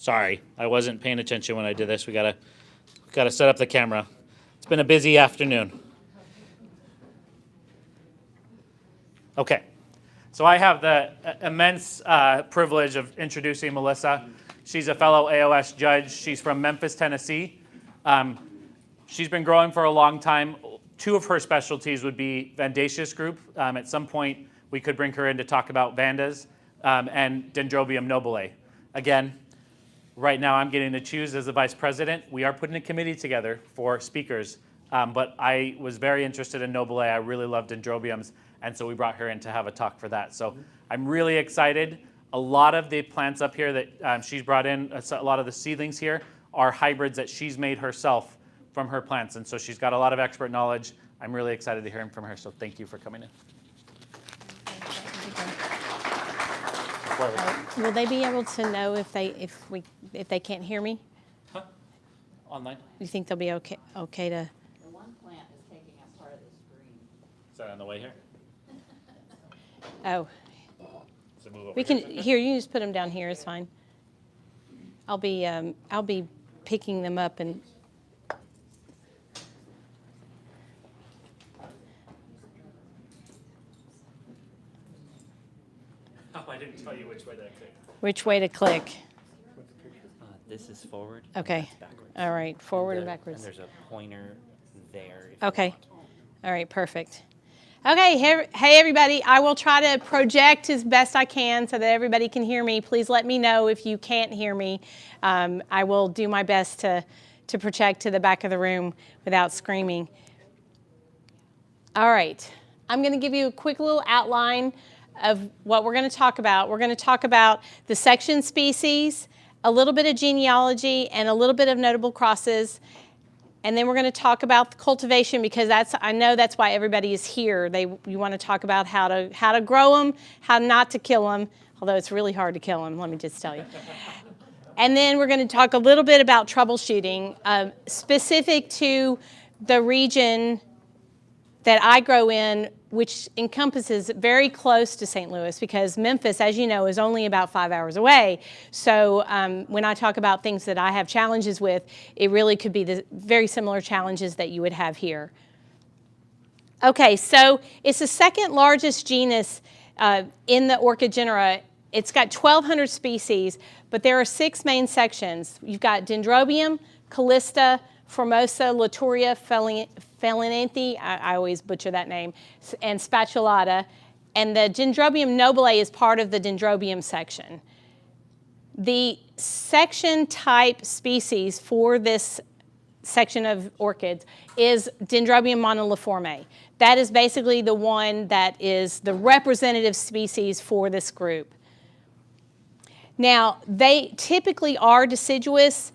Sorry, I wasn't paying attention when I did this. We gotta set up the camera. It's been a busy afternoon. Okay, so I have the immense privilege of introducing Melissa. She's a fellow AOS judge. She's from Memphis, Tennessee. She's been growing for a long time. Two of her specialties would be Vandaceous group. At some point, we could bring her in to talk about Vandas, and Dendrobium nobile. Again, right now I'm getting to choose as the vice president. We are putting a committee together for speakers, but I was very interested in nobile. I really love Dendrobiums, and so we brought her in to have a talk for that. So I'm really excited. A lot of the plants up here that she's brought in, a lot of the seedlings here, are hybrids that she's made herself from her plants, and so she's got a lot of expert knowledge. I'm really excited to hear from her, so thank you for coming in. Will they be able to know if they can't hear me? Huh? Online? You think they'll be okay to? The one plant is taking up part of the screen. Is that on the way here? Oh, So move over we here. can. Here, you just put them down here. It's fine. I'll be picking them up and. Oh, I didn't tell you which way that clicked. Which way to click? This is forward. Okay. That's backwards. All right, forward and And backwards. there's a pointer there. if you Okay. want. All right, perfect. Okay, hey everybody. I will try to project as best I can so that everybody can hear me. Please let me know if you can't hear me. I will do my best to project to the back of the room without screaming. All right, I'm going to give you a quick little outline of what we're going to talk about. We're going to talk about the section species, a little bit of genealogy, and a little bit of notable crosses. And then we're going to talk about the cultivation because I know that's why everybody is here. You want to talk about how to grow them, how not to kill them, although it's really hard to kill them, let me just tell you. And then we're going to talk a little bit about troubleshooting, specific to the region that I grow in, which encompasses very close to St. Louis because Memphis, as you know, is only about 5 hours away. So when I talk about things that I have challenges with, it really could be the very similar challenges that you would have here. Okay, so it's the second largest genus in the orchid genera. It's got 1,200 species, but there are 6 main sections. You've got Dendrobium, Callista, Formosa, Laturia, Felinanthe, I always butcher that name, and Spatulata. And the Dendrobium nobile is part of the Dendrobium section. The section type species for this section of orchids is Dendrobium moniliforme. That is basically the one that is the representative species for this group. Now, they typically are deciduous.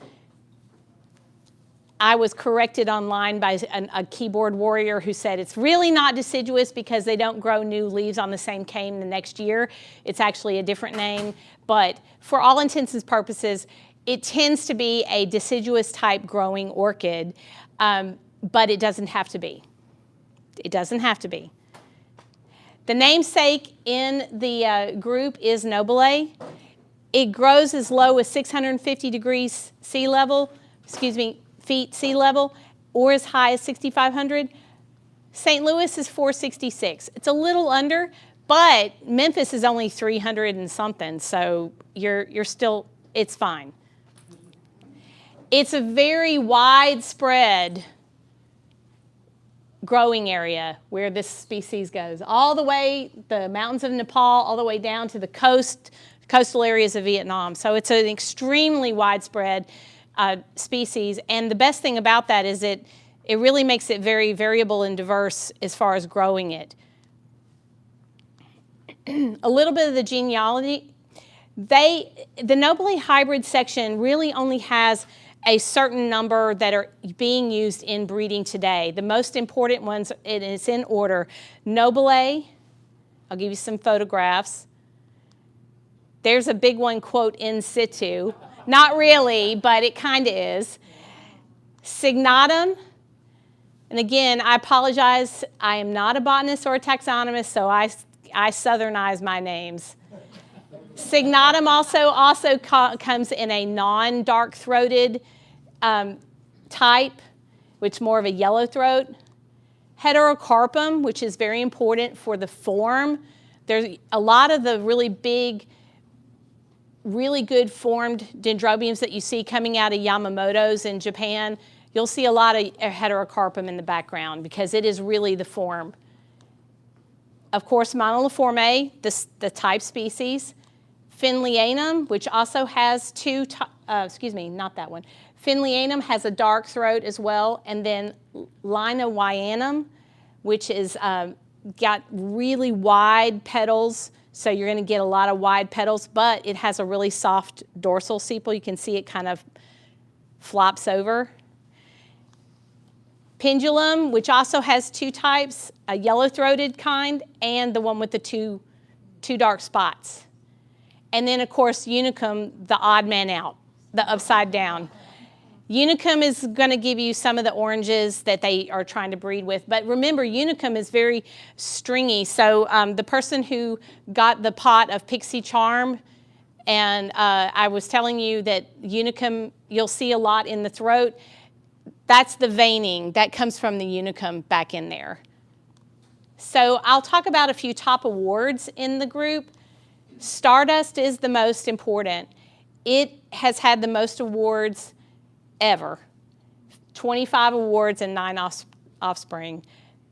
I was corrected online by a keyboard warrior who said it's really not deciduous because they don't grow new leaves on the same cane the next year. It's actually a different name. But for all intents and purposes, it tends to be a deciduous type growing orchid, but it doesn't have to be. It doesn't have to be. The namesake in the group is nobile. It grows as low as 650 degrees sea level, feet sea level, or as high as 6,500. St. Louis is 466. It's a little under, but Memphis is only 300 and something, so you're still, it's fine. It's a very widespread growing area where this species goes. All the way, the mountains of Nepal, all the way down to the coastal areas of Vietnam. So it's an extremely widespread species, and the best thing about that is it really makes it very variable and diverse as far as growing it. A little bit of the genealogy. The nobile hybrid section really only has a certain number that are being used in breeding today. The most important ones, and it's in order, nobile. I'll give you some photographs. There's a big one, quote, in situ. Not really, but it kind of is. Signatum, and again, I apologize. I am not a botanist or a taxonomist, so I southernize my names. Signatum also comes in a non-dark throated type, which is more of a yellow throat. Heterocarpum, which is very important for the form. There's a lot of the really big, really good formed dendrobiums that you see coming out of Yamamoto's in Japan. You'll see a lot of heterocarpum in the background because it is really the form. Of course, moniliforme, the type species. Finleyanum, which also has not that one. Finleyanum has a dark throat as well, and then Linowyanum, which is got really wide petals, so you're going to get a lot of wide petals, but it has a really soft dorsal sepal. You can see it kind of flops over. Pendulum, which also has two types, a yellow-throated kind and the one with the two dark spots. And then, of course, Unicum, the odd man out, the upside down. Unicum is going to give you some of the oranges that they are trying to breed with. But remember, Unicum is very stringy. So the person who got the pot of Pixie Charm, and I was telling you that Unicum, you'll see a lot in the throat. That's the veining. That comes from the Unicum back in there. So I'll talk about a few top awards in the group. Stardust is the most important. It has had the most awards ever. 25 awards and 9 offspring.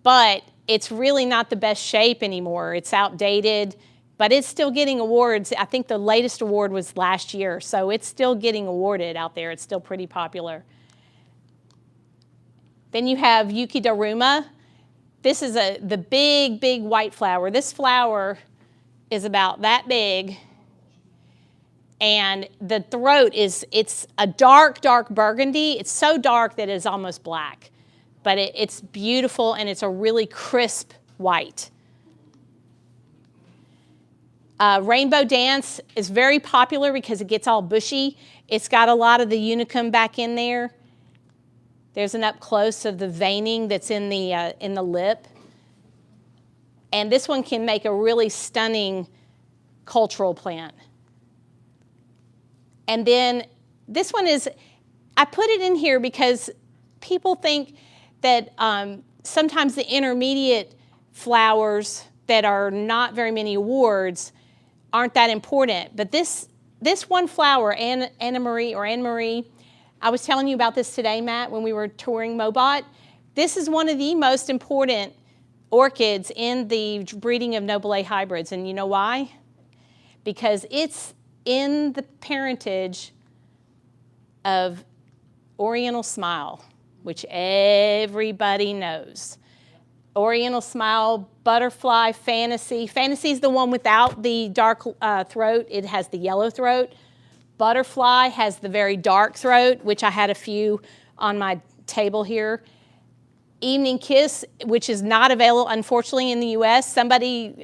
But it's really not the best shape anymore. It's outdated, but it's still getting awards. I think the latest award was last year, so it's still getting awarded out there. It's still pretty popular. Then you have Yukidaruma. This is the big, big white flower. This flower is about that big, and the throat it's a dark, dark burgundy. It's so dark that it's almost black, but it's beautiful, and it's a really crisp white. Rainbow Dance is very popular because it gets all bushy. It's got a lot of the Unicum back in there. There's an up close of the veining that's in the lip. And this one can make a really stunning cultural plant. And then this one is, I put it in here because people think that sometimes the intermediate flowers that are not very many awards aren't that important. But this one flower, Anne Marie, I was telling you about this today, Matt, when we were touring Mobot. This is one of the most important orchids in the breeding of nobile hybrids. And you know why? Because it's in the parentage of Oriental Smile, which everybody knows. Oriental Smile, Butterfly, Fantasy. Fantasy is the one without the dark throat. It has the yellow throat. Butterfly has the very dark throat, which I had a few on my table here. Evening Kiss, which is not available, unfortunately, in the U.S. Somebody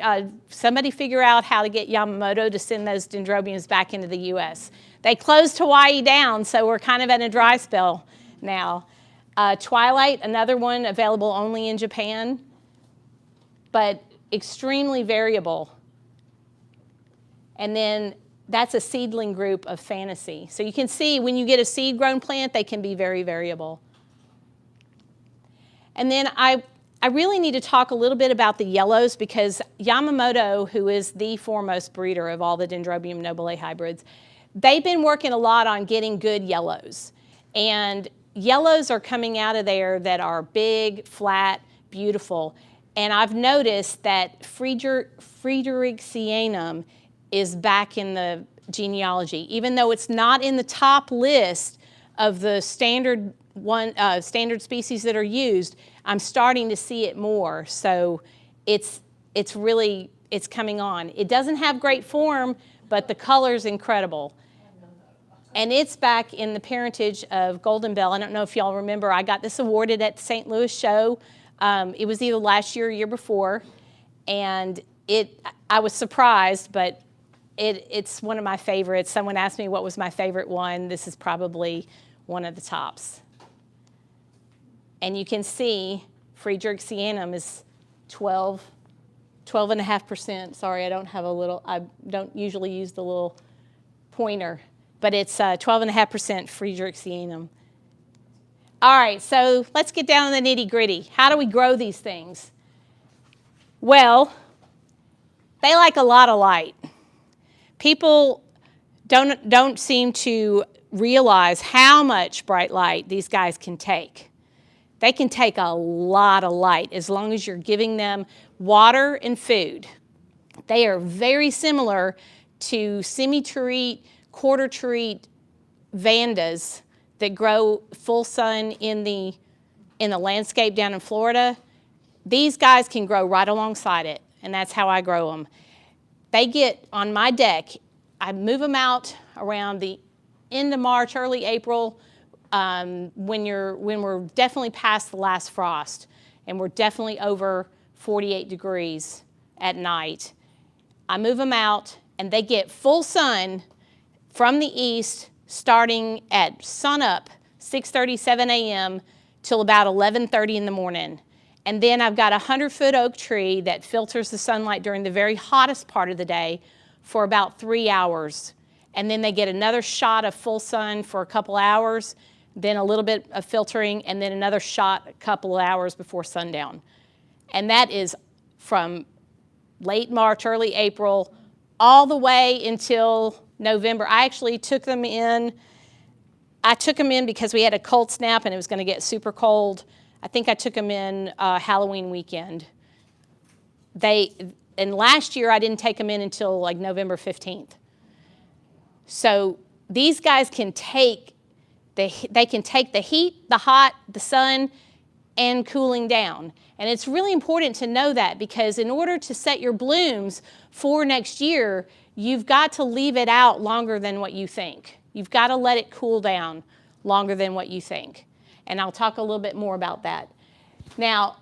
figure out how to get Yamamoto to send those dendrobiums back into the U.S. They closed Hawaii down, so we're kind of in a dry spell now. Twilight, another one available only in Japan, but extremely variable. And then that's a seedling group of Fantasy. So you can see when you get a seed-grown plant, they can be very variable. And then I really need to talk a little bit about the yellows because Yamamoto, who is the foremost breeder of all the Dendrobium nobile hybrids, they've been working a lot on getting good yellows. And yellows are coming out of there that are big, flat, beautiful. And I've noticed that Friedrichsianum is back in the genealogy, even though it's not in the top list of the standard species that are used. I'm starting to see it more, so it's coming on. It doesn't have great form, but the color's incredible. And it's back in the parentage of Golden Bell. I don't know if y'all remember, I got this awarded at the St. Louis show. It was either last year or year before, and I was surprised, but it's one of my favorites. Someone asked me what was my favorite one. This is probably one of the tops. And you can see Friedrichsianum is 12 12.5%. Sorry, I don't usually use the little pointer, but it's 12.5% Friedrichshainum. All right, so let's get down to the nitty gritty. How do we grow these things? Well, they like a lot of light. People don't seem to realize how much bright light these guys can take. They can take a lot of light as long as you're giving them water and food. They are very similar to semi-terete, quarter-terete vandas that grow full sun in the landscape down in Florida. These guys can grow right alongside it, and that's how I grow them. They get on my deck. I move them out around the end of March, early April, when we're definitely past the last frost, and we're definitely over 48 degrees at night. I move them out, and they get full sun from the east starting at sunup, 6:30, 7 a.m. till about 11:30 in the morning. And then I've got a 100-foot oak tree that filters the sunlight during the very hottest part of the day for about 3 hours. And then they get another shot of full sun for a couple hours, then a little bit of filtering, and then another shot a couple of hours before sundown. And that is from late March, early April, all the way until November. I actually took them in. I took them in because we had a cold snap and it was going to get super cold. I think I took them in Halloween weekend. And last year I didn't take them in until like November 15th. So these guys can take the heat, the hot, the sun, and cooling down. And it's really important to know that, because in order to set your blooms for next year, you've got to leave it out longer than what you think. You've got to let it cool down longer than what you think. And I'll talk a little bit more about that. Now,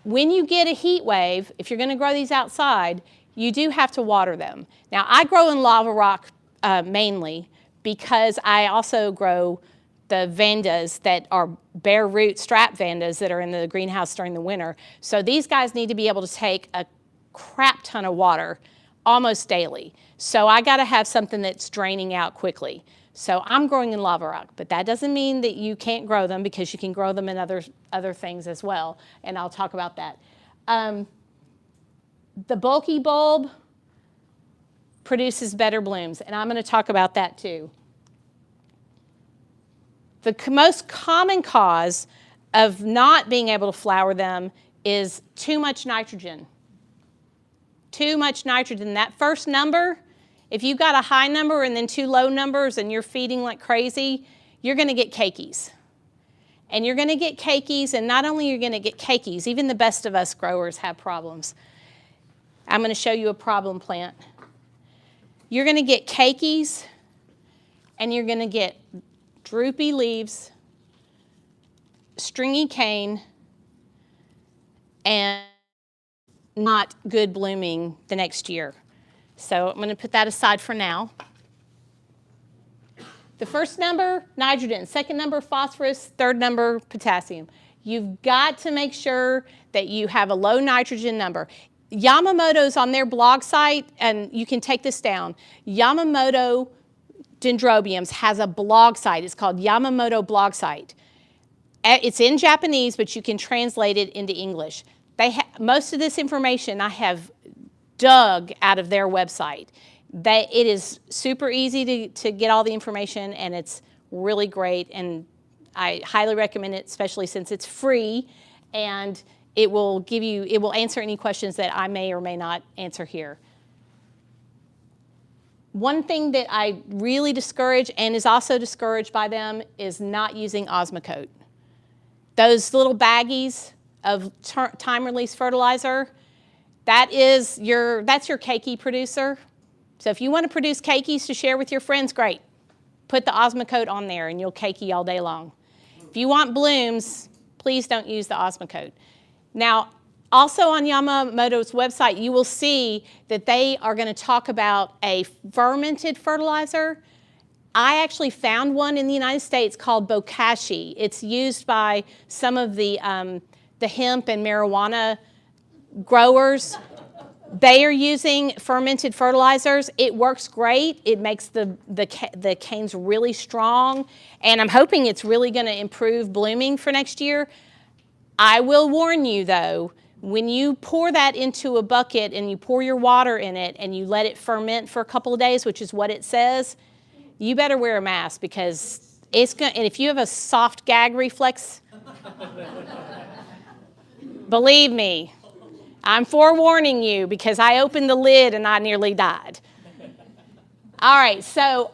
when you get a heat wave, if you're going to grow these outside, you do have to water them. Now, I grow in lava rock mainly because I also grow the vandas that are bare root strap vandas that are in the greenhouse during the winter. So these guys need to be able to take a crap ton of water almost daily. So I got to have something that's draining out quickly. So I'm growing in lava rock, but that doesn't mean that you can't grow them, because you can grow them in other things as well, and I'll talk about that. The bulky bulb produces better blooms, and I'm going to talk about that too. The most common cause of not being able to flower them is too much nitrogen. Too much nitrogen. That first number, if you've got a high number and then two low numbers and you're feeding like crazy, you're going to get cakeys. And you're going to get cakeys, and not only are you going to get cakeys, even the best of us growers have problems. I'm going to show you a problem plant. You're going to get cakeys, and you're going to get droopy leaves, stringy cane, and not good blooming the next year. So I'm going to put that aside for now. The first number, nitrogen. Second number, phosphorus. Third number, potassium. You've got to make sure that you have a low nitrogen number. Yamamoto's on their blog site, and you can take this down. Yamamoto Dendrobiums has a blog site. It's called Yamamoto blog site. It's in Japanese, but you can translate it into English. Most of this information I have dug out of their website. It is super easy to get all the information, and it's really great, and I highly recommend it, especially since it's free, and it will answer any questions that I may or may not answer here. One thing that I really discourage, and is also discouraged by them, is not using Osmocote. Those little baggies of time-release fertilizer, that's your cakey producer. So if you want to produce cakeys to share with your friends, great. Put the Osmocote on there and you'll cakey all day long. If you want blooms, please don't use the Osmocote. Now, also on Yamamoto's website, you will see that they are going to talk about a fermented fertilizer. I actually found one in the United States called bokashi. It's used by some of the hemp and marijuana growers. They are using fermented fertilizers. It works great. It makes the canes really strong, and I'm hoping it's really going to improve blooming for next year. I will warn you, though, when you pour that into a bucket and you pour your water in it and you let it ferment for a couple of days, which is what it says, you better wear a mask because it's going to, and if you have a soft gag reflex, believe me, I'm forewarning you because I opened the lid and I nearly died. All right, so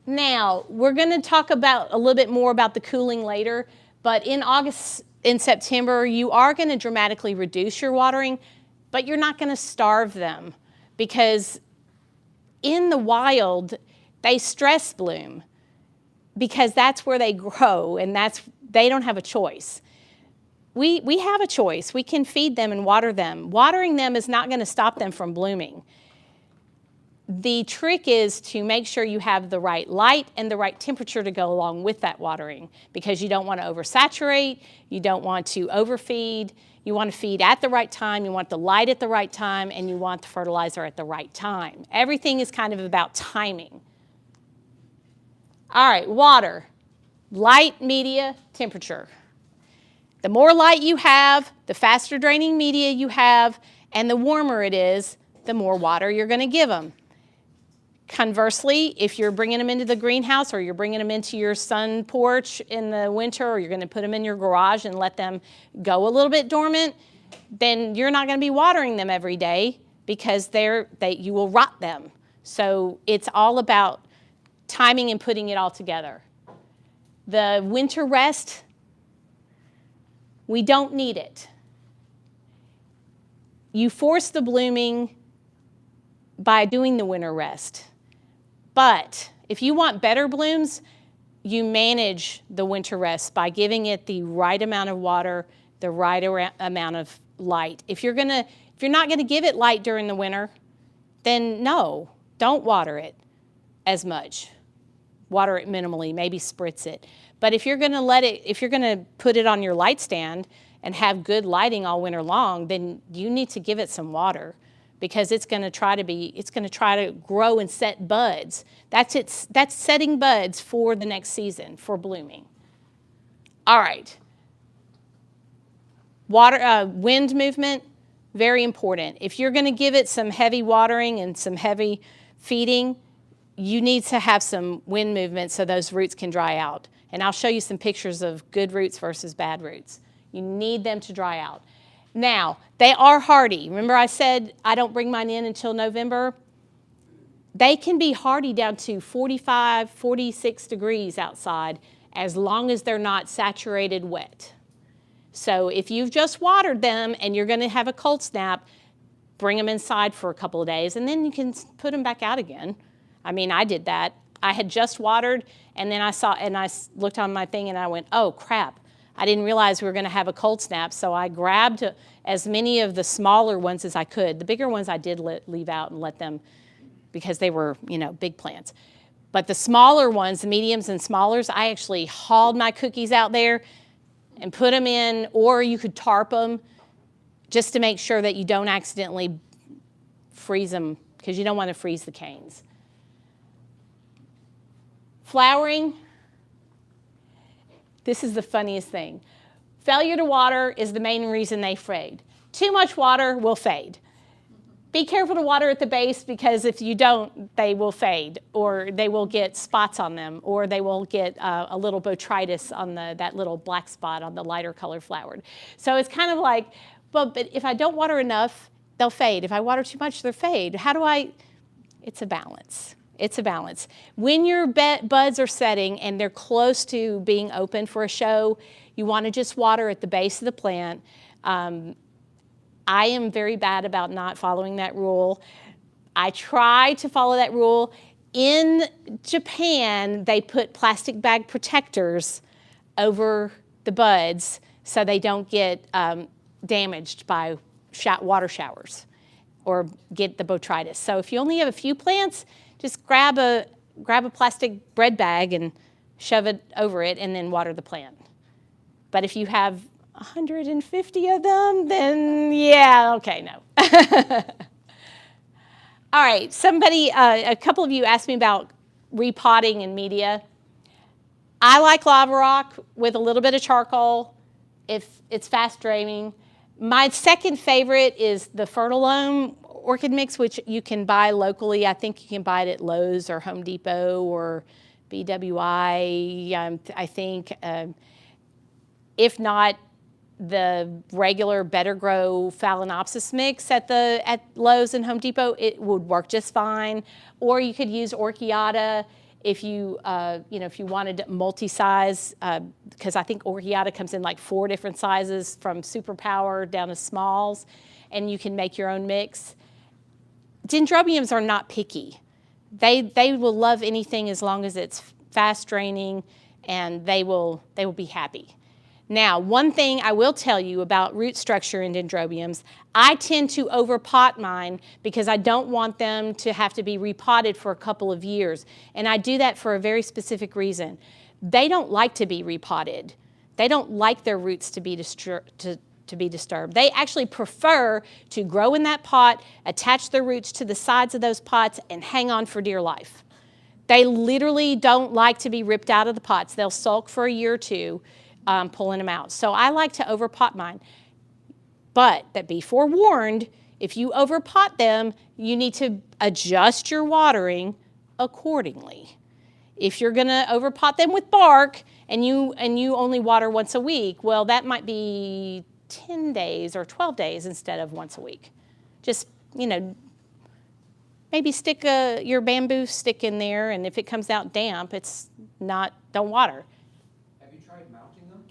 now we're going to talk about a little bit more about the cooling later, but in August and September, you are going to dramatically reduce your watering, but you're not going to starve them because in the wild, they stress bloom because that's where they grow and they don't have a choice. We have a choice. We can feed them and water them. Watering them is not going to stop them from blooming. The trick is to make sure you have the right light and the right temperature to go along with that watering because you don't want to oversaturate, you don't want to overfeed, you want to feed at the right time, you want the light at the right time, and you want the fertilizer at the right time. Everything is kind of about timing. All right, water, light, media, temperature. The more light you have, the faster draining media you have, and the warmer it is, the more water you're going to give them. Conversely, if you're bringing them into the greenhouse or you're bringing them into your sun porch in the winter or you're going to put them in your garage and let them go a little bit dormant, then you're not going to be watering them every day because you will rot them. So it's all about timing and putting it all together. The winter rest, we don't need it. You force the blooming by doing the winter rest. But if you want better blooms, you manage the winter rest by giving it the right amount of water, the right amount of light. If you're not going to give it light during the winter, then no, don't water it as much. Water it minimally, maybe spritz it. But if you're going to put it on your light stand and have good lighting all winter long, then you need to give it some water because it's going to try to grow and set buds. That's setting buds for the next season for blooming. All right. Wind movement, very important. If you're going to give it some heavy watering and some heavy feeding, you need to have some wind movement so those roots can dry out. And I'll show you some pictures of good roots versus bad roots. You need them to dry out. Now, they are hardy. Remember I said I don't bring mine in until November? They can be hardy down to 45, 46 degrees outside as long as they're not saturated wet. So if you've just watered them and you're going to have a cold snap, bring them inside for a couple of days and then you can put them back out again. I mean, I did that. I had just watered and then I looked on my thing and I went, oh crap. I didn't realize we were going to have a cold snap, so I grabbed as many of the smaller ones as I could. The bigger ones I did leave out and let them because they were, big plants. But the smaller ones, the mediums and smallers, I actually hauled my cookies out there and put them in, or you could tarp them just to make sure that you don't accidentally freeze them because you don't want to freeze the canes. Flowering. This is the funniest thing. Failure to water is the main reason they fade. Too much water will fade. Be careful to water at the base because if you don't, they will fade or they will get spots on them or they will get a little botrytis on that little black spot on the lighter color flowered. So it's kind of like, but if I don't water enough, they'll fade. If I water too much, they'll fade. It's a balance. It's a balance. When your buds are setting and they're close to being open for a show, you want to just water at the base of the plant. I am very bad about not following that rule. I try to follow that rule. In Japan, they put plastic bag protectors over the buds so they don't get damaged by water showers or get the botrytis. So if you only have a few plants, just grab a plastic bread bag and shove it over it and then water the plant. But if you have 150 of them, then yeah, okay, no. All right, a couple of you asked me about repotting in media. I like lava rock with a little bit of charcoal if it's fast draining. My second favorite is the Fertilome orchid mix, which you can buy locally. I think you can buy it at Lowe's or Home Depot or BWI, I think. If not, the regular Better Grow Phalaenopsis mix at Lowe's and Home Depot, it would work just fine. Or you could use Orchiata if you if you wanted multi-size, because I think Orchiata comes in like 4 different sizes from Superpower down to smalls, and you can make your own mix. Dendrobiums are not picky. They will love anything as long as it's fast draining, and they will be happy. Now, one thing I will tell you about root structure in dendrobiums, I tend to overpot mine because I don't want them to have to be repotted for a couple of years. And I do that for a very specific reason. They don't like to be repotted. They don't like their roots to be disturbed. They actually prefer to grow in that pot, attach their roots to the sides of those pots, and hang on for dear life. They literally don't like to be ripped out of the pots. They'll sulk for a year or two, pulling them out. So I like to overpot mine. But that be forewarned, if you overpot them, you need to adjust your watering accordingly. If you're going to overpot them with bark and you only water once a week, well, that might be 10 days or 12 days instead of once a week. Just, maybe stick your bamboo stick in there, and if it comes out damp, don't water. Have you tried mounting them?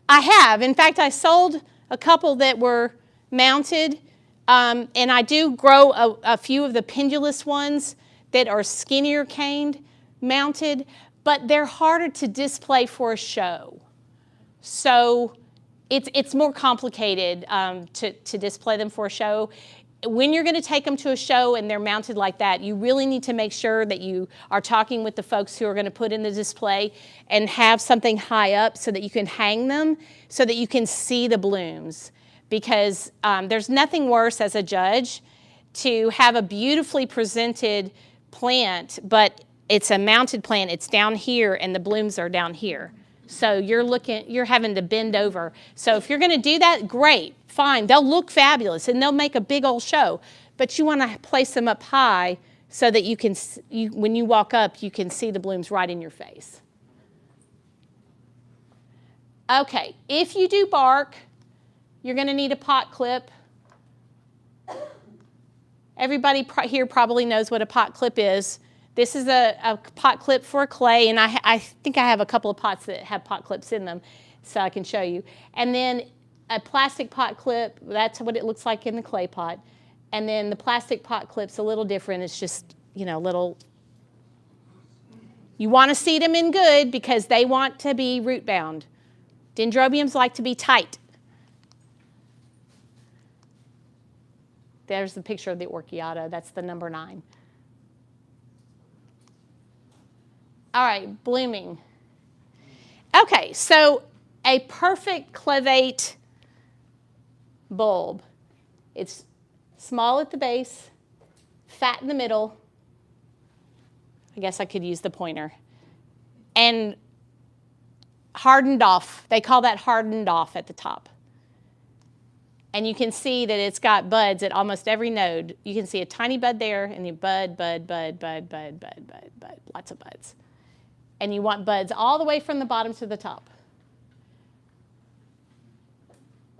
I have. In fact, I sold a couple that were mounted, and I do grow a few of the pendulous ones that are skinnier caned mounted, but they're harder to display for a show. So it's more complicated to display them for a show. When you're going to take them to a show and they're mounted like that, you really need to make sure that you are talking with the folks who are going to put in the display and have something high up so that you can hang them so that you can see the blooms. Because there's nothing worse as a judge to have a beautifully presented plant, but it's a mounted plant. It's down here and the blooms are down here. So you're having to bend over. So if you're going to do that, great, fine. They'll look fabulous and they'll make a big old show. But you want to place them up high so that when you walk up, you can see the blooms right in your face. Okay, if you do bark, you're going to need a pot clip. Everybody here probably knows what a pot clip is. This is a pot clip for a clay, and I think I have a couple of pots that have pot clips in them, so I can show you. And then a plastic pot clip, that's what it looks like in the clay pot. And then the plastic pot clip's a little different. It's just, little. You want to seed them in good because they want to be root bound. Dendrobiums like to be tight. There's the picture of the Orchiata. That's the number 9. All right, blooming. Okay, so a perfect clevate bulb. It's small at the base, fat in the middle. I guess I could use the pointer. And hardened off. They call that hardened off at the top. And you can see that it's got buds at almost every node. You can see a tiny bud there, and you bud, lots of buds. And you want buds all the way from the bottom to the top.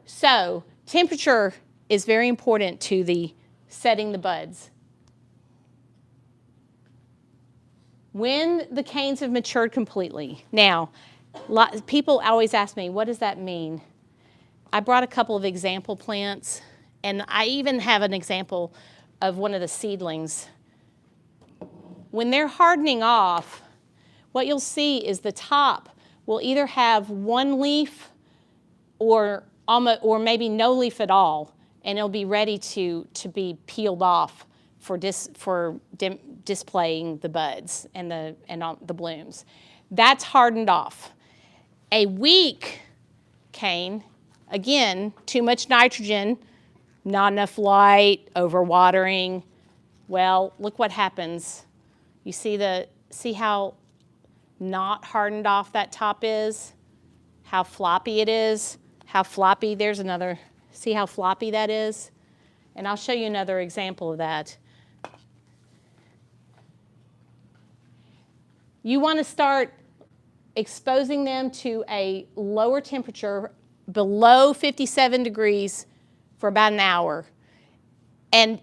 So temperature is very important to the setting the buds. When the canes have matured completely. Now, people always ask me, what does that mean? I brought a couple of example plants, and I even have an example of one of the seedlings. When they're hardening off, what you'll see is the top will either have one leaf or maybe no leaf at all, and it'll be ready to be peeled off for displaying the buds and the blooms. That's hardened off. A weak cane, again, too much nitrogen, not enough light, overwatering, Well, look what happens. You see how not hardened off that top is? How floppy it is? How floppy, there's another, see how floppy that is? And I'll show you another example of that. You want to start exposing them to a lower temperature, below 57 degrees, for about an hour. And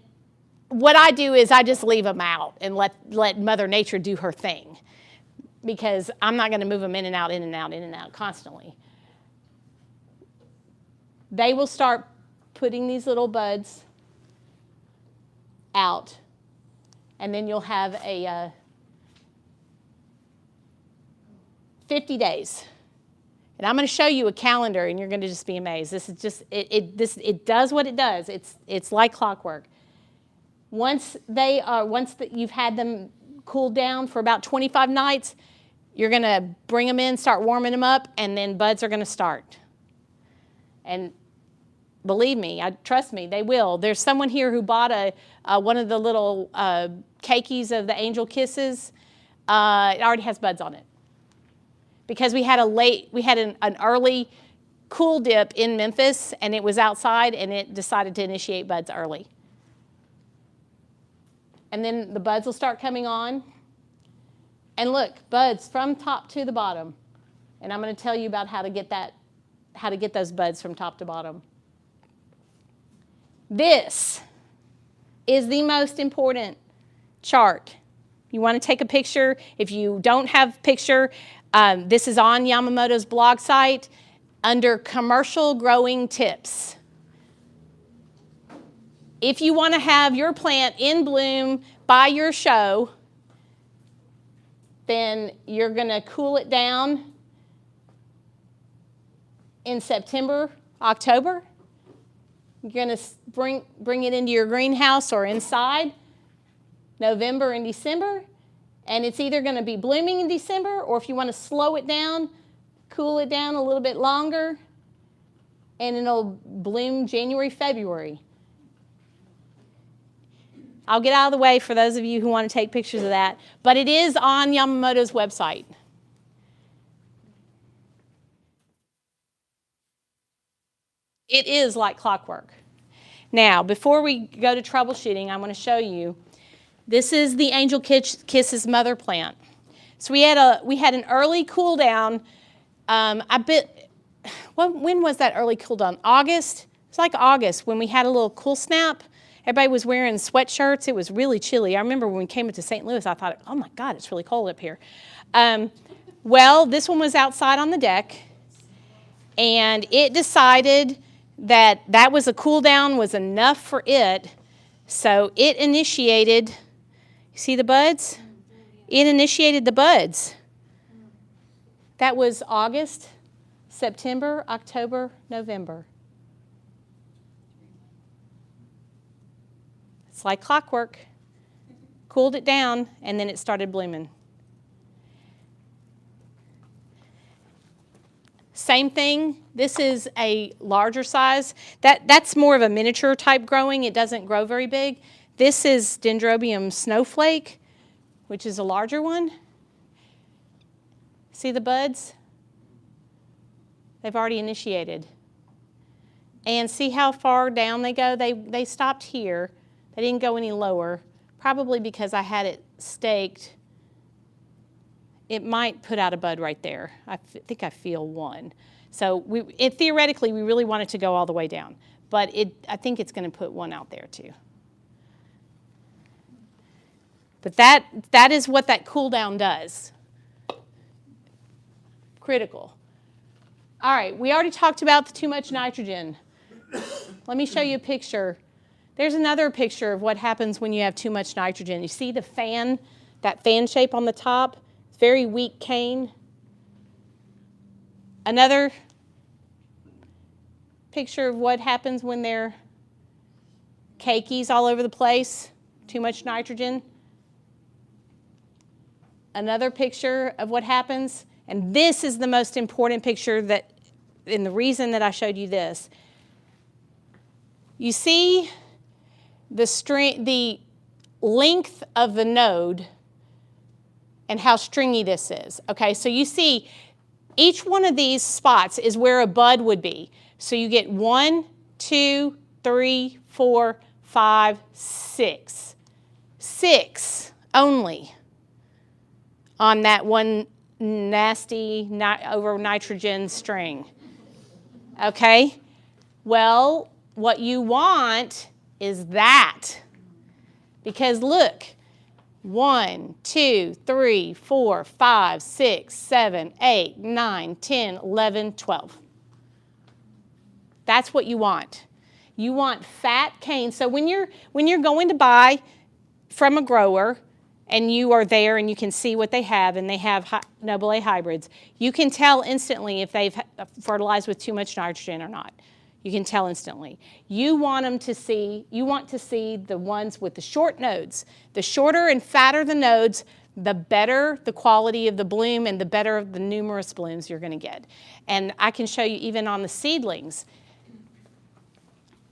what I do is I just leave them out and let Mother Nature do her thing, because I'm not going to move them in and out, in and out, in and out constantly. They will start putting these little buds out, and then you'll have a 50 days. And I'm going to show you a calendar, and you're going to just be amazed. This is just, it does what it does. It's like clockwork. Once you've had them cool down for about 25 nights, you're going to bring them in, start warming them up, and then buds are going to start. And believe me, trust me, they will. There's someone here who bought one of the little cakeys of the angel kisses. It already has buds on it, because we had an early cool dip in Memphis, and it was outside, and it decided to initiate buds early. And then the buds will start coming on. And look, buds from top to the bottom. And I'm going to tell you about how to get those buds from top to bottom. This is the most important chart. You want to take a picture. If you don't have a picture, this is on Yamamoto's blog site under commercial growing tips. If you want to have your plant in bloom by your show, then you're going to cool it down in September, October. You're going to bring it into your greenhouse or inside November and December. And it's either going to be blooming in December, or if you want to slow it down, cool it down a little bit longer, and it'll bloom January, February. I'll get out of the way for those of you who want to take pictures of that, but it is on Yamamoto's website. It is like clockwork. Now, before we go to troubleshooting, I'm going to show you. This is the Angel Kisses mother plant. So we had an early cool down. When was that early cool down? August? It's like August when we had a little cool snap. Everybody was wearing sweatshirts. It was really chilly. I remember when we came into St. Louis, I thought, oh my God, it's really cold up here. Well, this one was outside on the deck, and it decided that was a cool down was enough for it. So it initiated, you see the buds? It initiated the buds. That was August, September, October, November. It's like clockwork. Cooled it down, and then it started blooming. Same thing. This is a larger size. That's more of a miniature type growing. It doesn't grow very big. This is Dendrobium snowflake, which is a larger one. See the buds? They've already initiated. And see how far down they go? They stopped here. They didn't go any lower, probably because I had it staked. It might put out a bud right there. I think I feel one. So theoretically, we really want it to go all the way down. But I think it's going to put one out there too. But that is what that cool down does. Critical. All right, we already talked about the too much nitrogen. Let me show you a picture. There's another picture of what happens when you have too much nitrogen. You see the fan, that fan shape on the top? Very weak cane. Another picture of what happens when they're cakeys all over the place, too much nitrogen. Another picture of what happens, and this is the most important picture and the reason that I showed you this. You see the length of the node and how stringy this is. Okay, so you see each one of these spots is where a bud would be. So you get 1, 2, 3, 4, 5, 6. 6 only on that one nasty over nitrogen string. Okay? Well, what you want is that. Because look, 1, 2, 3, 4, 5, 6, 7, 8, 9, 10, 11, 12. That's what you want. You want fat cane. So when you're going to buy from a grower and you are there and you can see what they have and they have nobile hybrids, you can tell instantly if they've fertilized with too much nitrogen or not. You can tell instantly. You want to see the ones with the short nodes. The shorter and fatter the nodes, the better the quality of the bloom and the better the numerous blooms you're going to get. And I can show you even on the seedlings.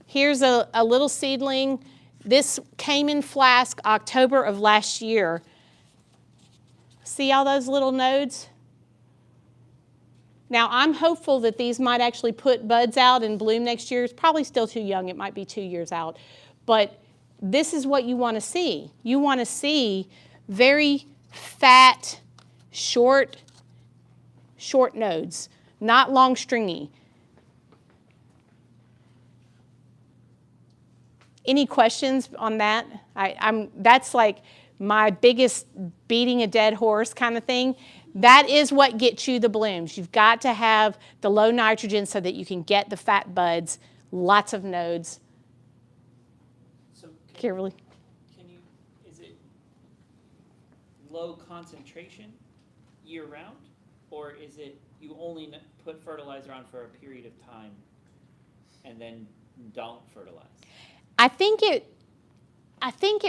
Here's a little seedling. This came in flask October of last year. See all those little nodes? Now, I'm hopeful that these might actually put buds out and bloom next year. It's probably still too young. It might be 2 years out. But this is what you want to see. You want to see very fat, short nodes, not long stringy. Any questions on that? That's like my biggest beating a dead horse kind of thing. That is what gets you the blooms. You've got to have the low nitrogen so that you can get the fat buds, lots of nodes. So Kimberly? is it low concentration year round? Or is it you only put fertilizer on for a period of time and then don't fertilize? I think it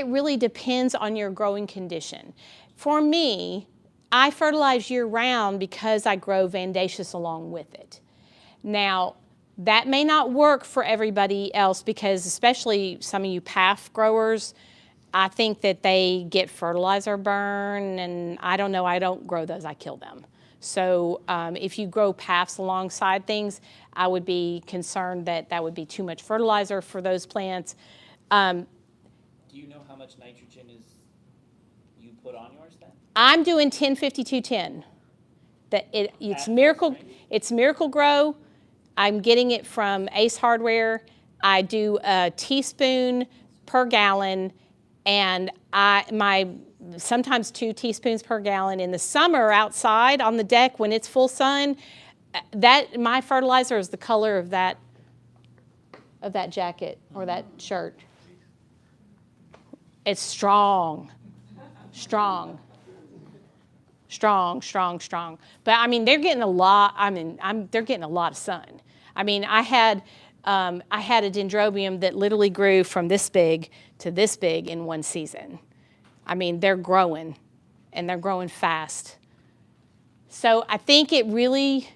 really depends on your growing condition. For me, I fertilize year-round because I grow Vandaceous along with it. Now, that may not work for everybody else because especially some of you PAF growers, I think that they get fertilizer burn, and I don't know, I don't grow those, I kill them. So if you grow PAFs alongside things, I would be concerned that that would be too much fertilizer for those plants. Do you know how much nitrogen you put on yours then? I'm doing 10-52-10. It's Miracle Grow. I'm getting it from Ace Hardware. I do a teaspoon per gallon, and sometimes 2 teaspoons per gallon in the summer outside on the deck when it's full sun. My fertilizer is the color of that jacket or that shirt. It's strong. But I mean, they're getting a lot. They're getting a lot of sun. I mean, I had a Dendrobium that literally grew from this big to this big in one season. I mean, they're growing, and they're growing fast. So I think it really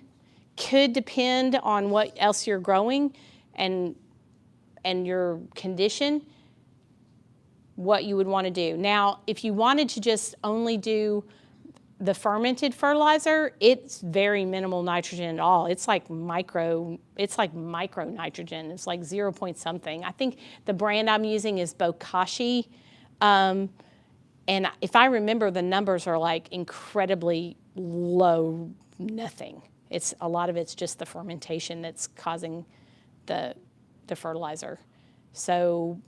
could depend on what else you're growing and your condition, what you would want to do. Now, if you wanted to just only do the fermented fertilizer, it's very minimal nitrogen at all. It's like micro nitrogen. It's like 0 point something. I think the brand I'm using is Bokashi. And if I remember, the numbers are like incredibly low, nothing. A lot of it's just the fermentation that's causing the fertilizer. So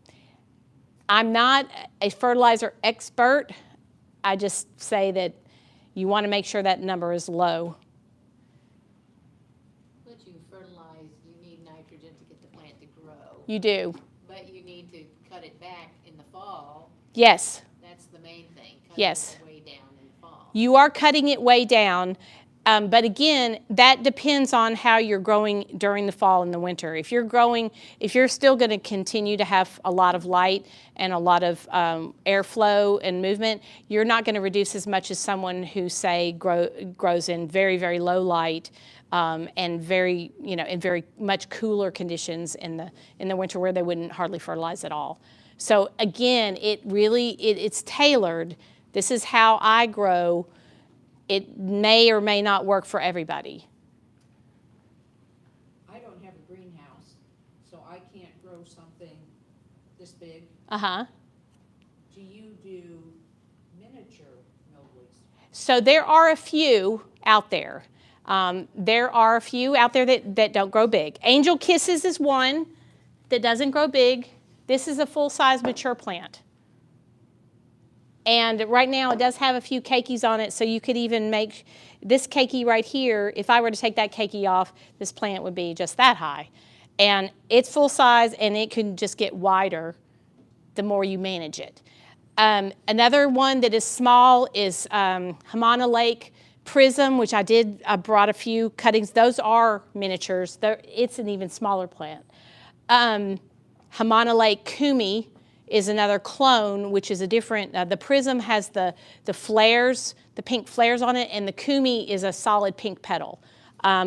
I'm not a fertilizer expert. I just say that you want to make sure that number is low. But you fertilize, you need nitrogen to get the plant to grow. You do. But you need to cut it back in the fall. Yes. That's the main thing. Yes. Cutting it way down in the fall. You are cutting it way down. But again, that depends on how you're growing during the fall and the winter. If you're still going to continue to have a lot of light and a lot of airflow and movement, you're not going to reduce as much as someone who, say, grows in very, very low light and in very much cooler conditions in the winter where they wouldn't hardly fertilize at all. So again, it's tailored. This is how I grow. It may or may not work for everybody. I don't have a greenhouse, so I can't grow something this big. Uh-huh. Do you do miniature noblies? So there are a few out there. There are a few out there that don't grow big. Angel Kisses is one that doesn't grow big. This is a full-size mature plant. And right now it does have a few keikis on it, so you could even make this keiki right here. If I were to take that keiki off, this plant would be just that high. And it's full size, and it can just get wider the more you manage it. Another one that is small is Hamana Lake Prism, which I brought a few cuttings. Those are miniatures. It's an even smaller plant. Hamana Lake Kumi is another clone, which is a different, the Prism has the flares, the pink flares on it, and the Kumi is a solid pink petal.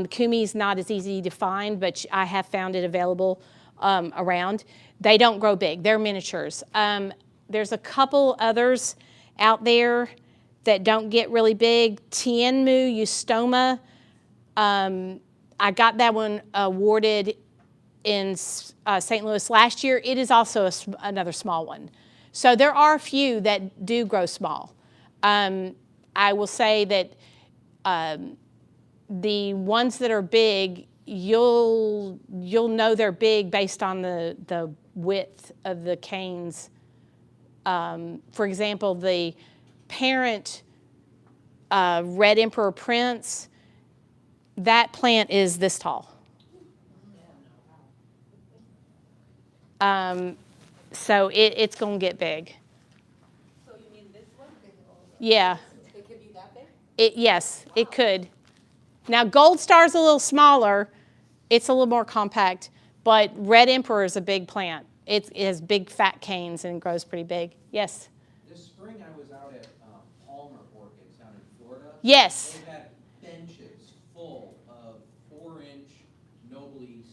Kumi is not as easy to find, but I have found it available around. They don't grow big, they're miniatures. There's a couple others out there that don't get really big. Tianmu eustoma, I got that one awarded in St. Louis last year. It is also another small one. So there are a few that do grow small. I will say that the ones that are big, you'll know they're big based on the width of the canes. For example, the parent Red Emperor Prince, that plant is this tall. So it's going to get big. So you mean this one? Yeah. It could be that big? Yes, it could. Now, Gold Star's a little smaller. It's a little more compact. But Red Emperor is a big plant. It has big fat canes and grows pretty big. Yes? This spring I was out at Palmer Orchids down in Florida. Yes. They had benches full of 4-inch noblies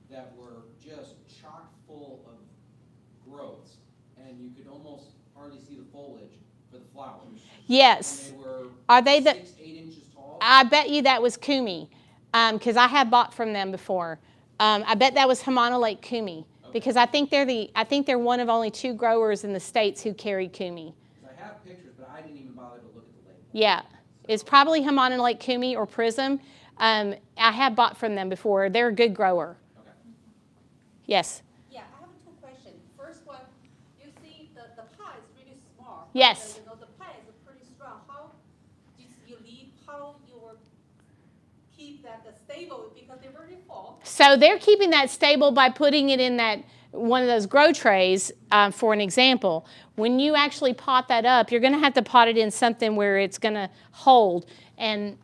that were just chock full of growths, and you could almost hardly see the foliage for the flowers. Yes. And they were Are they the? 6-8 inches tall. I bet you that was Kumi, because I have bought from them before. I bet that was Hamana Lake Kumi, because I think they're one of only 2 growers in the States who carry Kumi. I have pictures, but I didn't even bother to look at the label. Yeah, it's probably Hamana Lake Kumi or Prism. I have bought from them before. They're a good grower. Okay. Yes. Yeah, I have 2 questions. First one, you see the pie is really small. Yes. But, the pie is pretty strong. How you keep that stable because they're very full? So they're keeping that stable by putting it in that one of those grow trays, for an example. When you actually pot that up, you're going to have to pot it in something where it's going to hold. And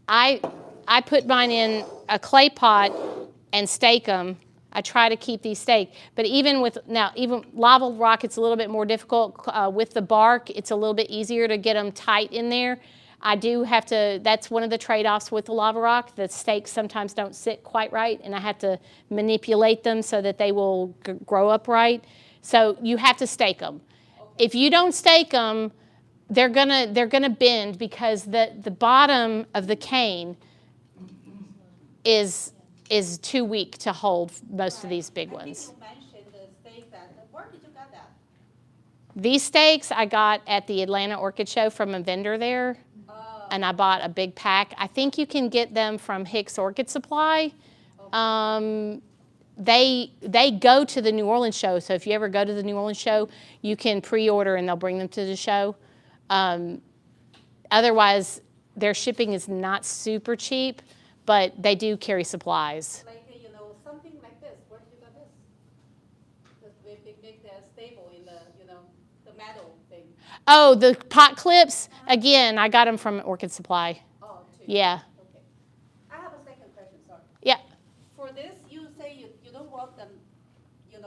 I put mine in a clay pot and stake them. I try to keep these staked. But even lava rock, it's a little bit more difficult. With the bark, it's a little bit easier to get them tight in there. I do have to, that's one of the trade-offs with the lava rock. The stakes sometimes don't sit quite right, and I have to manipulate them so that they will grow up right. So you have to stake them. Okay. If you don't stake them, they're gonna bend because the bottom of the cane is too weak to hold most of these big ones. I think you mentioned the stake that. Where did you get that? These stakes I got at the Atlanta Orchid Show from a vendor there. And I bought a big pack. I think you can get them from Hicks Orchid Supply. Okay. They go to the New Orleans show, so if you ever go to the New Orleans show, you can pre-order and they'll bring them to the show. Otherwise, their shipping is not super cheap, but they do carry supplies. Like, something like this. Where did you get this? Just make that stable in the metal thing. Oh, the pot clips? Again, I got them from Orchid Supply. Oh, too. Yeah. Okay. I have a second question, sorry. Yeah. For this, you say you don't want them, you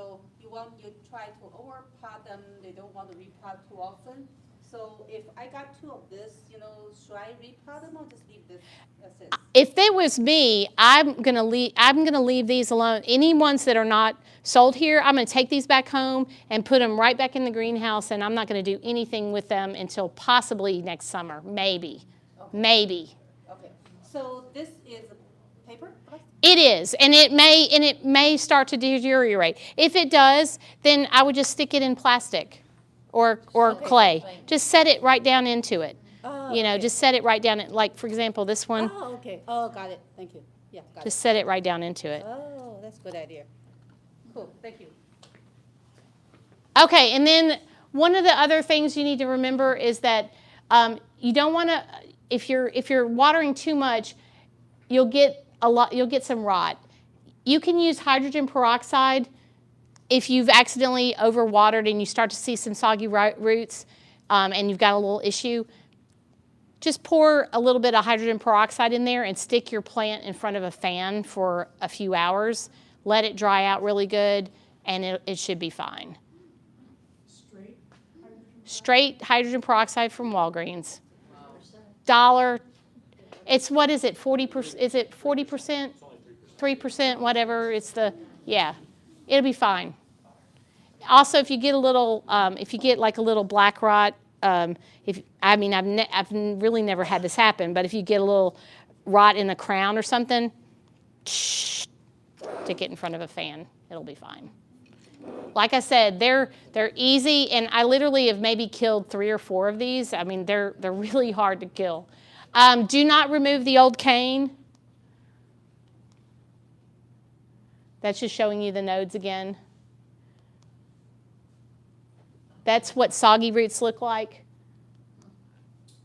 try to overpot them, they don't want to repot too often. So if I got 2 of this, should I repot them or just leave this as is? If it was me, I'm gonna leave these alone. Any ones that are not sold here, I'm going to take these back home and put them right back in the greenhouse, and I'm not going to do anything with them until possibly next summer, maybe. Okay. Maybe. Okay, so this is paper? It is, and it may start to deteriorate. If it does, then I would just stick it in plastic or Okay. clay. Just set it right down into it. Oh, You know, okay. just set it right down. Like, for example, this one, Oh, okay. Oh, got it. Thank you. Yeah, got just it. set it right down into it. Oh, that's a good idea. Cool, thank you. Okay, and then one of the other things you need to remember is that you don't want to, if you're watering too much, you'll get some rot. You can use hydrogen peroxide if you've accidentally overwatered and you start to see some soggy roots and you've got a little issue. Just pour a little bit of hydrogen peroxide in there and stick your plant in front of a fan for a few hours. Let it dry out really good, and it should be fine. Straight hydrogen peroxide from Walgreens. $1. It's, what is it, 40%? Is it 40%? 3%, whatever. It's yeah, it'll be fine. Also, if you get a little, if you get like a little black rot, I've really never had this happen, but if you get a little rot in the crown or something, stick it in front of a fan. It'll be fine. Like I said, they're easy, and I literally have maybe killed 3 or 4 of these. I mean, they're really hard to kill. Do not remove the old cane. That's just showing you the nodes again. That's what soggy roots look like.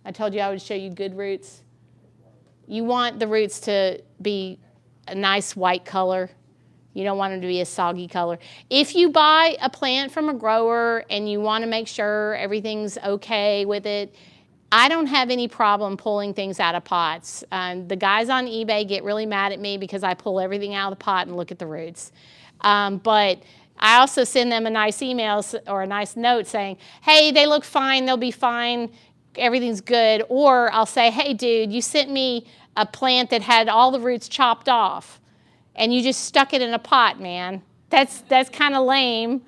I told you I would show you good roots. You want the roots to be a nice white color. You don't want them to be a soggy color. If you buy a plant from a grower and you want to make sure everything's okay with it, I don't have any problem pulling things out of pots. The guys on eBay get really mad at me because I pull everything out of the pot and look at the roots. But I also send them a nice email or a nice note saying, hey, they look fine, they'll be fine, everything's good. Or I'll say, hey, dude, you sent me a plant that had all the roots chopped off, and you just stuck it in a pot, man. That's kind of lame.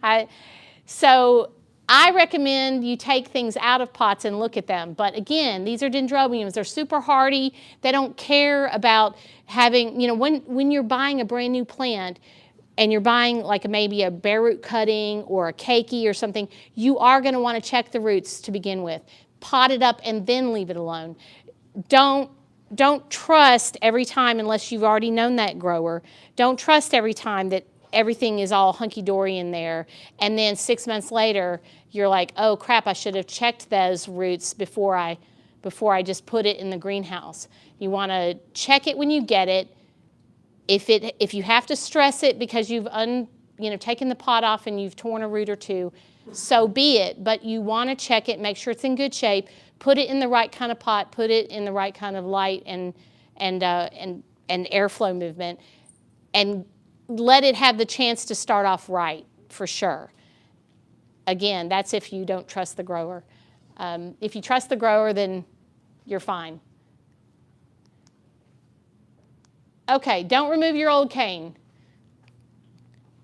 So I recommend you take things out of pots and look at them. But again, these are dendrobiums. They're super hardy. They don't care about having, when you're buying a brand new plant and you're buying like maybe a bare root cutting or a keiki or something, you are going to want to check the roots to begin with. Pot it up and then leave it alone. Don't trust every time, unless you've already known that grower, don't trust every time that everything is all hunky-dory in there, and then 6 months later, you're like, oh crap, I should have checked those roots before I just put it in the greenhouse. You want to check it when you get it. If you have to stress it because you've taken the pot off and you've torn a root or two, so be it. But you want to check it, make sure it's in good shape, put it in the right kind of pot, put it in the right kind of light and airflow movement, and let it have the chance to start off right, for sure. Again, that's if you don't trust the grower. If you trust the grower, then you're fine. Okay, don't remove your old cane.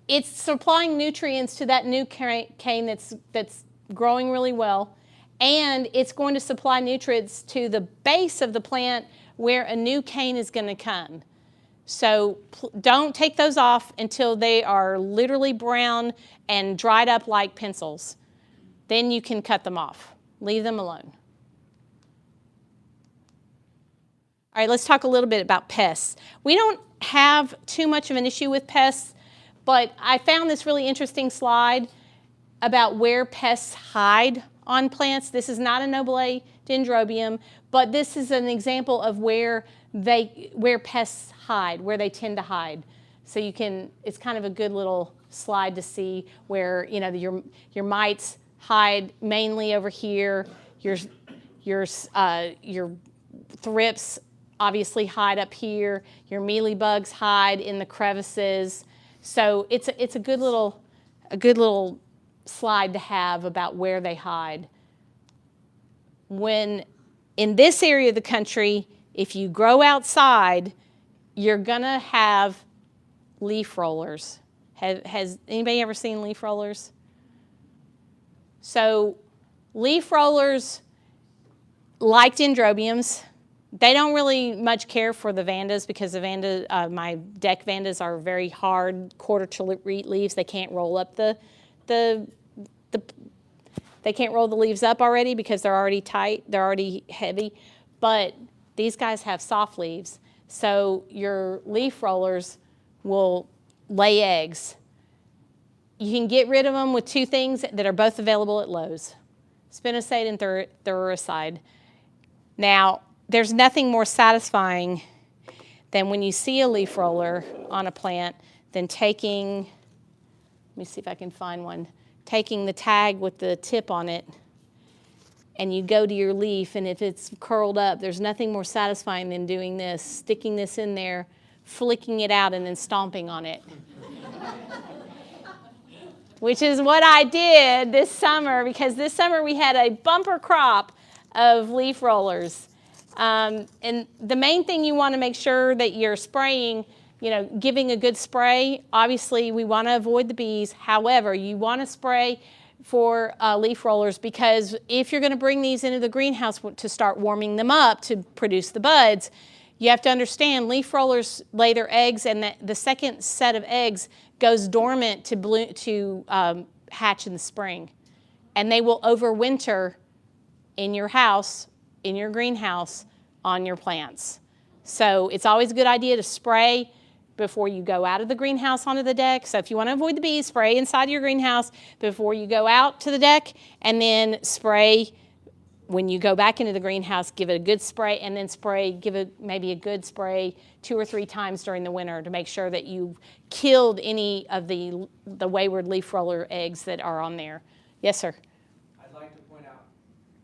It's supplying nutrients to that new cane that's growing really well, and it's going to supply nutrients to the base of the plant where a new cane is going to come. So don't take those off until they are literally brown and dried up like pencils. Then you can cut them off. Leave them alone. All right, let's talk a little bit about pests. We don't have too much of an issue with pests, but I found this really interesting slide about where pests hide on plants. This is not a nobile dendrobium, but this is an example of where pests hide, where they tend to hide. So it's kind of a good little slide to see where your mites hide mainly over here. Your thrips obviously hide up here. Your mealybugs hide in the crevices. So it's a good little slide to have about where they hide. When in this area of the country, if you grow outside, you're gonna have leaf rollers. Has anybody ever seen leaf rollers? So leaf rollers, like dendrobiums, they don't really much care for the vandas because my deck vandas are very hard quarter leaves. They can't roll up they can't roll the leaves up already because they're already tight, they're already heavy. But these guys have soft leaves, so your leaf rollers will lay eggs. You can get rid of them with two things that are both available at Lowe's: spinosad and thuricide. Now, there's nothing more satisfying than when you see a leaf roller on a plant than taking, let me see if I can find one, taking the tag with the tip on it, and you go to your leaf, and if it's curled up, there's nothing more satisfying than doing this, sticking this in there, flicking it out, and then stomping on it. Which is what I did this summer, because this summer we had a bumper crop of leaf rollers. And the main thing you want to make sure that you're spraying, giving a good spray. Obviously, we want to avoid the bees. However, you want to spray for leaf rollers, because if you're going to bring these into the greenhouse to start warming them up to produce the buds, you have to understand leaf rollers lay their eggs, and the second set of eggs goes dormant to hatch in the spring. And they will overwinter in your house, in your greenhouse, on your plants. So it's always a good idea to spray before you go out of the greenhouse onto the deck. So if you want to avoid the bees, spray inside your greenhouse before you go out to the deck, and then when you go back into the greenhouse, give it a good spray, and then give it maybe a good spray 2 or 3 times during the winter to make sure that you've killed any of the wayward leaf roller eggs that are on there. Yes, sir? I'd like to point out,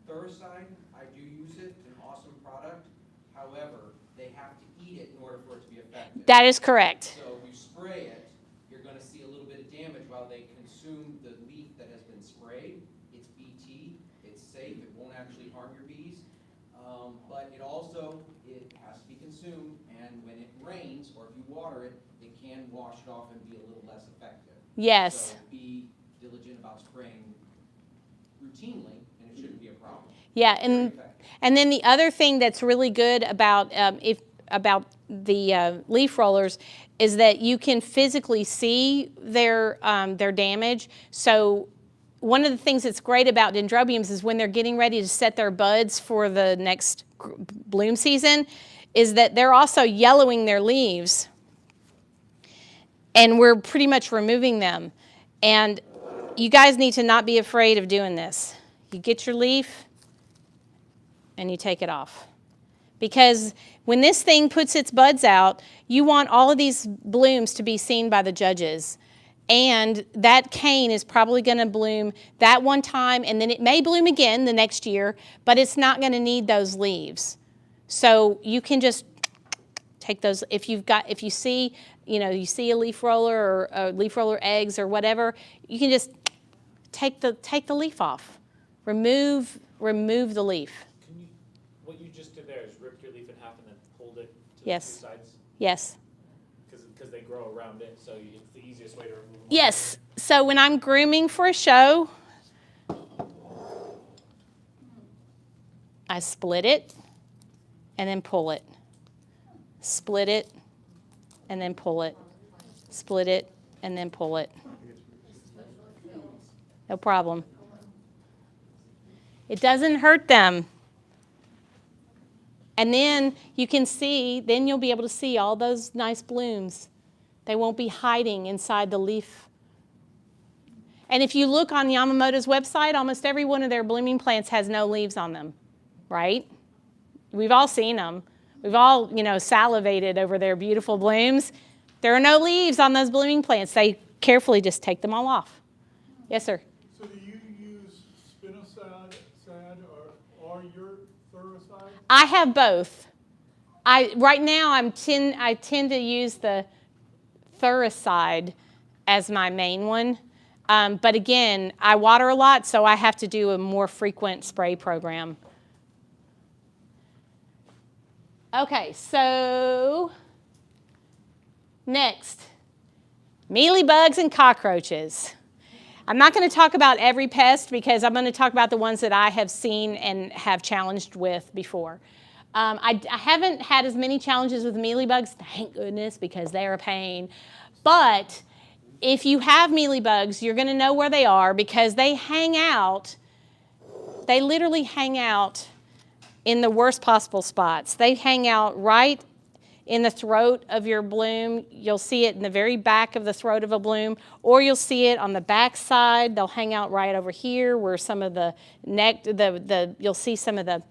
thuricide, I do use it, an awesome product. However, they have to eat it in order for it to be effective. That is correct. So if you spray it, you're going to see a little bit of damage while they consume the leaf that has been sprayed. It's BT, it's safe, it won't actually harm your bees. But it has to be consumed, and when it rains or if you water it, it can wash it off and be a little less effective. Yes. So be diligent about spraying routinely, and it shouldn't be a problem. Yeah, and then the other thing that's really good about the leaf rollers is that you can physically see their damage. So one of the things that's great about dendrobiums is when they're getting ready to set their buds for the next bloom season, is that they're also yellowing their leaves, and we're pretty much removing them. And you guys need to not be afraid of doing this. You get your leaf and you take it off. Because when this thing puts its buds out, you want all of these blooms to be seen by the judges. And that cane is probably going to bloom that one time, and then it may bloom again the next year, but it's not going to need those leaves. So you can just take those. If you see a leaf roller or leaf roller eggs or whatever, you can just take the leaf off. Remove the leaf. What you just did there is ripped your leaf in half and then pulled it to Yes. the two sides? Yes. Because they grow around it, so it's the easiest way to remove them. Yes. So when I'm grooming for a show, I split it and then pull it. Split it and then pull it. Split it and then pull it. No problem. It doesn't hurt them. And then then you'll be able to see all those nice blooms. They won't be hiding inside the leaf. And if you look on Yamamoto's website, almost every one of their blooming plants has no leaves on them, right? We've all seen them. We've all, salivated over their beautiful blooms. There are no leaves on those blooming plants. They carefully just take them all off. Yes, sir? So do you use spinosad or your thuricide? I have both. Right now I tend to use the thuricide as my main one. But again, I water a lot, so I have to do a more frequent spray program. Okay, so next, Mealybugs and cockroaches. I'm not going to talk about every pest because I'm going to talk about the ones that I have seen and have challenged with before. I haven't had as many challenges with mealybugs, thank goodness, because they're a pain. But if you have mealybugs, you're going to know where they are because they hang out. They literally hang out in the worst possible spots. They hang out right in the throat of your bloom. You'll see it in the very back of the throat of a bloom, or you'll see it on the back side. They'll hang out right over here where some of the you'll see some of the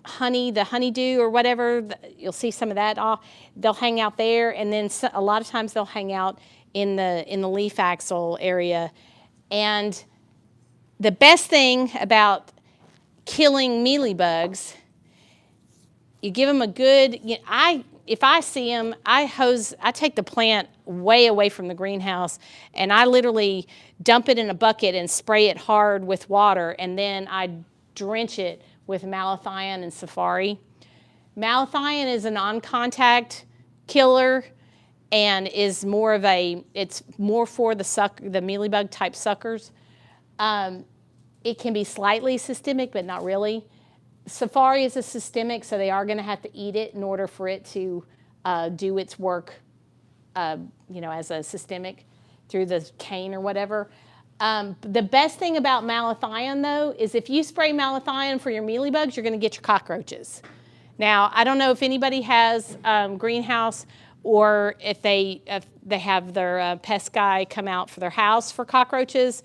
honeydew or whatever. You'll see some of that off. They'll hang out there, and then a lot of times they'll hang out in the leaf axil area. And the best thing about killing mealybugs, you give them a good, if I see them, I take the plant way away from the greenhouse, and I literally dump it in a bucket and spray it hard with water, and then I drench it with malathion and safari. Malathion is a non-contact killer and is more of it's more for the mealybug type suckers. It can be slightly systemic, but not really. Safari is a systemic, so they are going to have to eat it in order for it to do its work, as a systemic through the cane or whatever. The best thing about malathion, though, is if you spray malathion for your mealybugs, you're going to get your cockroaches. Now, I don't know if anybody has greenhouse or if they have their pest guy come out for their house for cockroaches.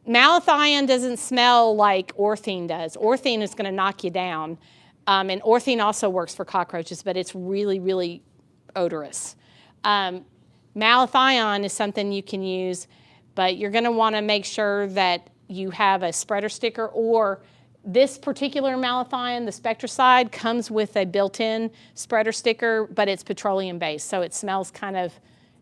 Malathion doesn't smell like orthene does. Orthene is going to knock you down. And orthene also works for cockroaches, but it's really, really odorous. Malathion is something you can use, but you're going to want to make sure that you have a spreader sticker, or this particular malathion, the Spectracide, comes with a built-in spreader sticker, but it's petroleum-based, so it smells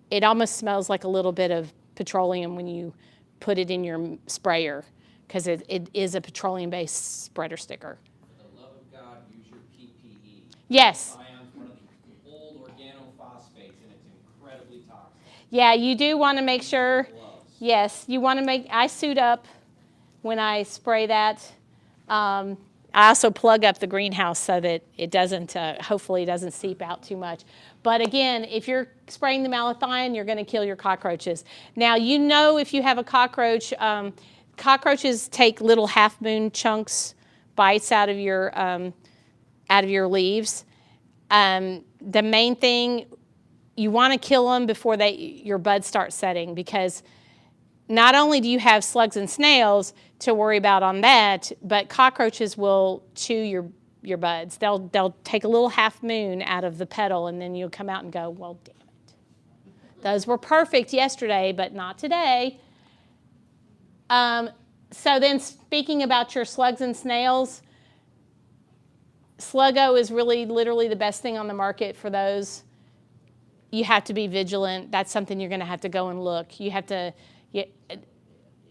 it almost smells like a little bit of petroleum when you put it in your sprayer, because it is a petroleum-based spreader sticker. For the love of God, use your PPE. Yes. Malathion, one of the old organophosphates, and it's incredibly toxic. Yeah, you do want to make sure. Gloves. Yes, you want to I suit up when I spray that. I also plug up the greenhouse so that it doesn't, hopefully it doesn't seep out too much. But again, if you're spraying the malathion, you're going to kill your cockroaches. Now, if you have a cockroach, cockroaches take little half-moon chunks, bites out of your leaves. The main thing, you want to kill them before your buds start setting, because not only do you have slugs and snails to worry about on that, but cockroaches will chew your buds. They'll take a little half moon out of the petal, and then you'll come out and go, well, damn it. Those were perfect yesterday, but not today. So then, speaking about your slugs and snails, Sluggo is really literally the best thing on the market for those. You have to be vigilant. That's something you're going to have to go and look.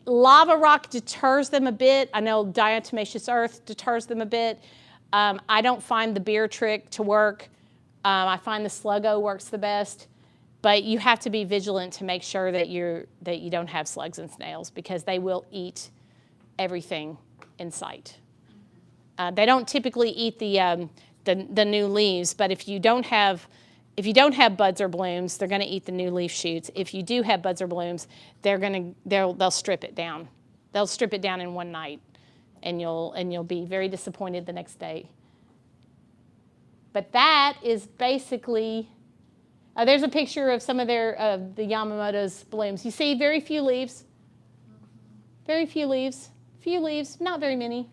Lava rock deters them a bit. I know diatomaceous earth deters them a bit. I don't find the beer trick to work. I find the Sluggo works the best. But you have to be vigilant to make sure that you don't have slugs and snails, because they will eat everything in sight. They don't typically eat the new leaves, but if you don't have buds or blooms, they're going to eat the new leaf shoots. If you do have buds or blooms, they'll strip it down. They'll strip it down in one night, and you'll be very disappointed the next day. But that is basically. There's a picture of some of the Yamamoto's blooms. You see very few leaves. Very few leaves. Few leaves, not very many.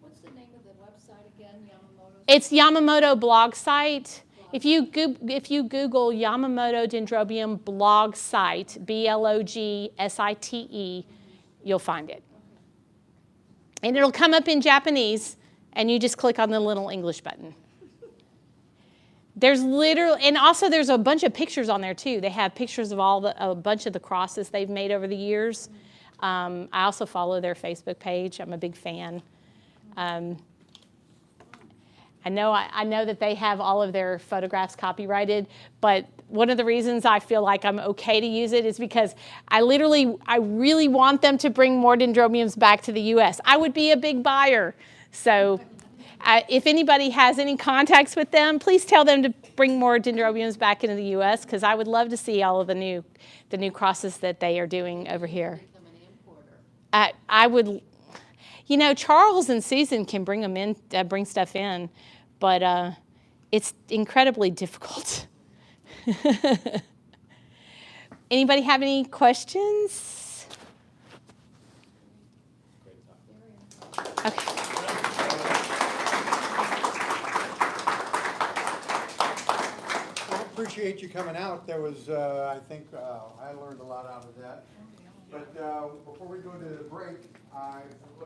What's the name of the website again, Yamamoto's? It's Yamamoto blog site. If you Google Yamamoto Dendrobium blog site, BLOGSITE, you'll find it. And it'll come up in Japanese, and you just click on the little English button. There's and also there's a bunch of pictures on there too. They have pictures of a bunch of the crosses they've made over the years. I also follow their Facebook page. I'm a big fan. And I know that they have all of their photographs copyrighted, but one of the reasons I feel like I'm okay to use it is because I really want them to bring more Dendrobiums back to the U.S. I would be a big buyer. So if anybody has any contacts with them, please tell them to bring more Dendrobiums back into the U.S. because I would love to see all of the new crosses that they are doing over here. Become an importer. I would, Charles and Susan can bring them in, bring stuff in, but it's incredibly difficult. Anybody have any questions? Okay. I appreciate you coming out. There was, I think, I learned a lot out of that. But before we go to the break, I